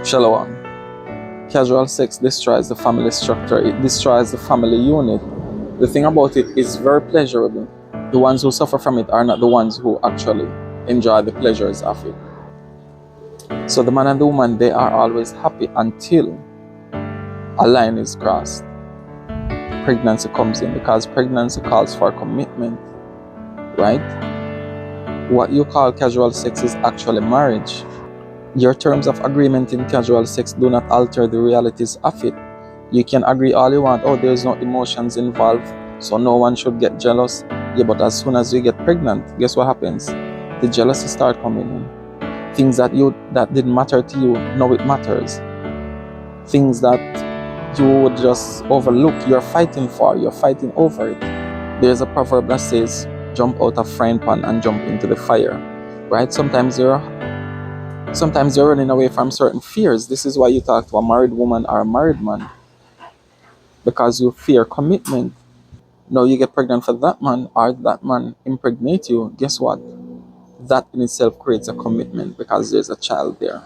Shalom. Casual sex destroys the family structure, it destroys the family unit. The thing about it is very pleasurable. The ones who suffer from it are not the ones who actually enjoy the pleasures of it. So the man and the woman, they are always happy until a line is crossed. Pregnancy comes in, because pregnancy calls for commitment, right? What you call casual sex is actually marriage. Your terms of agreement in casual sex do not alter the realities of it. You can agree all you want, oh, there's no emotions involved, so no one should get jealous. Yeah, but as soon as you get pregnant, guess what happens? The jealousy start coming in. Things that didn't matter to you, now it matters. Things that you would just overlook, you're fighting for, you're fighting over it. There's a proverb that says, jump out of frying pan and jump into the fire, right? Sometimes you're running away from certain fears. This is why you talk to a married woman or a married man, because you fear commitment. Now you get pregnant for that man, or that man impregnate you. Guess what? That in itself creates a commitment, because there's a child there.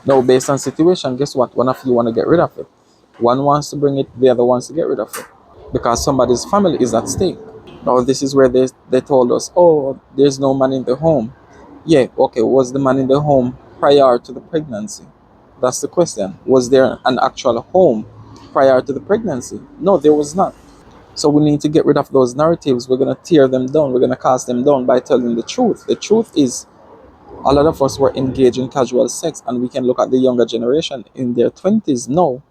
Now, based on situation, guess what? One of you want to get rid of it. One wants to bring it, the other wants to get rid of it, because somebody's family is at stake. Now, this is where they told us, oh, there's no man in the home. Yeah, okay, was the man in the home prior to the pregnancy? That's the question. Was there an actual home prior to the pregnancy? No, there was not. So we need to get rid of those narratives. We're going to tear them down. We're going to cast them down by telling the truth. The truth is, a lot of us were engaged in casual sex, and we can look at the younger generation in their 20s now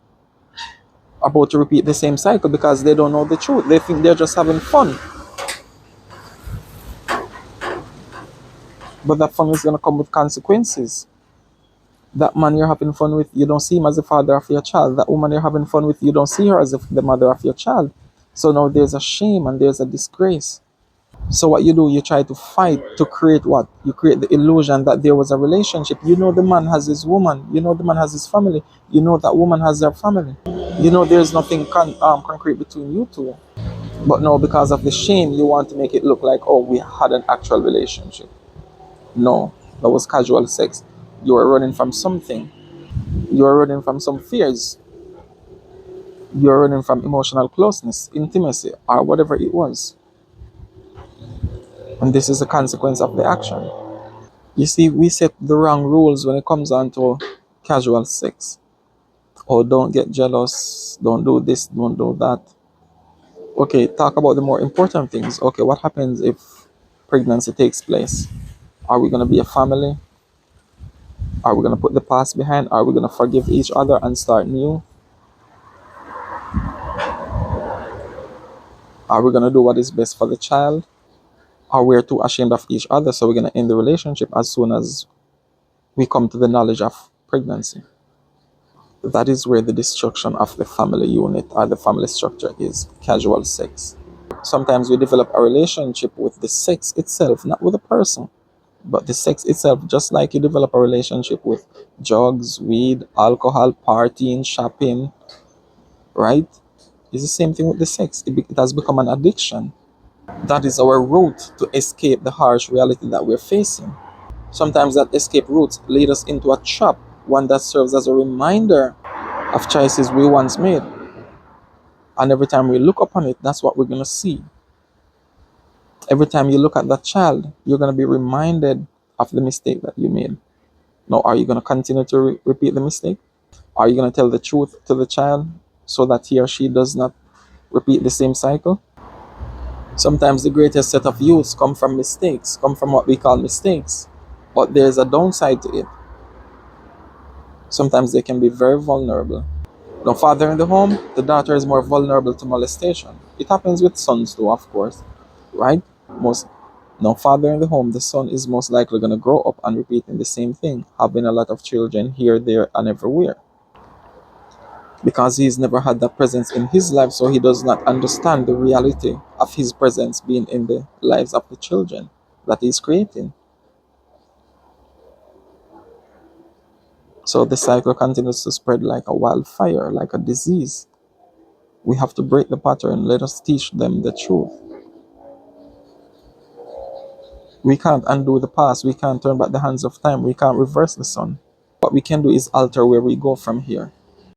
about to repeat the same cycle, because they don't know the truth. They think they're just having fun. But that fun is going to come with consequences. That man you're having fun with, you don't see him as the father of your child. That woman you're having fun with, you don't see her as the mother of your child. So now there's a shame and there's a disgrace. So what you do, you try to fight to create what? You create the illusion that there was a relationship. You know the man has his woman. You know the man has his family. You know that woman has their family. You know there's nothing concrete between you two. But now, because of the shame, you want to make it look like, oh, we had an actual relationship. No, that was casual sex. You were running from something. You were running from some fears. You were running from emotional closeness, intimacy, or whatever it was. And this is a consequence of the action. You see, we set the wrong rules when it comes down to casual sex. Oh, don't get jealous. Don't do this. Don't do that. Okay, talk about the more important things. Okay, what happens if pregnancy takes place? Are we going to be a family? Are we going to put the past behind? Are we going to forgive each other and start new? Are we going to do what is best for the child? Or we're too ashamed of each other, so we're going to end the relationship as soon as we come to the knowledge of pregnancy? That is where the destruction of the family unit or the family structure is. Casual sex. Sometimes we develop a relationship with the sex itself, not with a person, but the sex itself, just like you develop a relationship with drugs, weed, alcohol, partying, shopping, right? It's the same thing with the sex. It has become an addiction. That is our route to escape the harsh reality that we're facing. Sometimes that escape route leads us into a trap, one that serves as a reminder of choices we once made. And every time we look upon it, that's what we're going to see. Every time you look at that child, you're going to be reminded of the mistake that you made. Now, are you going to continue to repeat the mistake? Are you going to tell the truth to the child so that he or she does not repeat the same cycle? Sometimes the greatest set of youths come from mistakes, come from what we call mistakes. But there's a downside to it. Sometimes they can be very vulnerable. Now, father in the home, the daughter is more vulnerable to molestation. It happens with sons too, of course, right? Now, father in the home, the son is most likely going to grow up and repeating the same thing, having a lot of children here, there, and everywhere. Because he's never had that presence in his life, so he does not understand the reality of his presence being in the lives of the children that he's creating. So the cycle continues to spread like a wildfire, like a disease. We have to break the pattern. Let us teach them the truth. We can't undo the past. We can't turn back the hands of time. We can't reverse the sun. But what we can do is alter where we go from here.